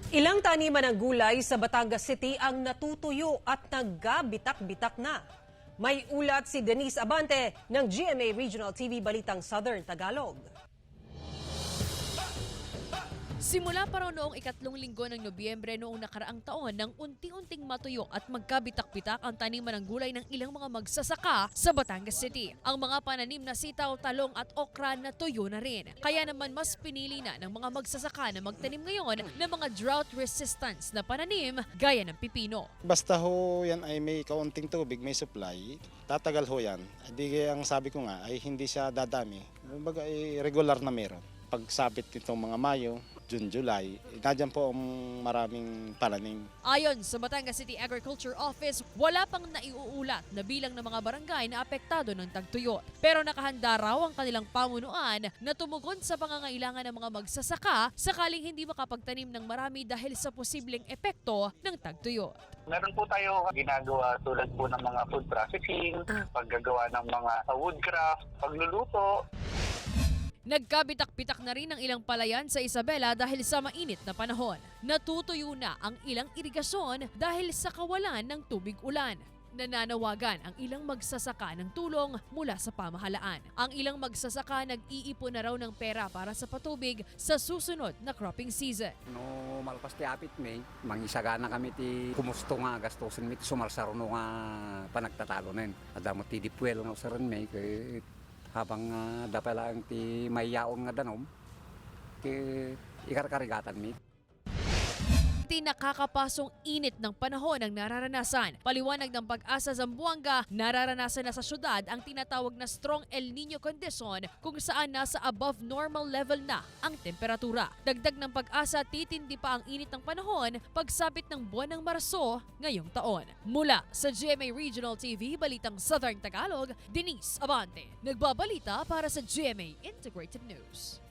Ilang taniman ng gulay sa Batangas City ang natutuyo at naggabitak-bitak na. May ulat si Denise Abante ng GMA Regional TV Balitang Southern Tagalog. Simula pa raw noong ikatlong linggo ng Nobyembre noong nakaraang taon nang unti-unting matuyo at magkabitak-bitak ang taniman ng gulay ng ilang mga magsasaka sa Batangas City. Ang mga pananim na sitaw, talong at okra na tuyo na rin. Kaya naman mas pinili na ng mga magsasaka na magtanim ngayon ng mga drought resistance na pananim gaya ng pipino. Basta ho yan ay may kaunting tubig, may supply, tatagal ho yan. Di ang sabi ko nga ay hindi siya dadami. Kumbaga ay regular na meron. Pagsabit nitong mga Mayo, June, July, nadyan po ang maraming pananim. Ayon sa Batangas City Agriculture Office, wala pang naiuulat na bilang ng mga barangay na apektado ng tagtuyot. Pero nakahanda raw ang kanilang pamunuan na tumugon sa pangangailangan ng mga magsasaka sakaling hindi makapagtanim ng marami dahil sa posibleng epekto ng tagtuyot. Meron po tayo ginagawa tulad po ng mga food processing, paggagawa ng mga woodcraft, pagluluto. Nagkabitak-bitak na rin ang ilang palayan sa Isabela dahil sa mainit na panahon. Natutuyo na ang ilang irigasyon dahil sa kawalan ng tubig ulan. Nananawagan ang ilang magsasaka ng tulong mula sa pamahalaan. Ang ilang magsasaka nag-iipon na raw ng pera para sa patubig sa susunod na cropping season. No malpas ti apit may, mangisagana kami ti kumusto nga gastusin mi ti sumarsaro no nga panagtatalo nen. Adamo ti dipuelo no sa ren may kay habang dapalang ti mayaon nga danom ti ikarkarigatan mi. Nakakapasong init ng panahon ang nararanasan. Paliwanag ng Pag-asa Zamboanga, nararanasan na sa syudad ang tinatawag na strong El Nino condition kung saan nasa above normal level na ang temperatura. Dagdag ng Pag-asa, titindi pa ang init ng panahon pagsapit ng buwan ng Marso ngayong taon. Mula sa GMA Regional TV, Balitang Southern Tagalog, Denise Abante. Nagbabalita para sa GMA Integrated News.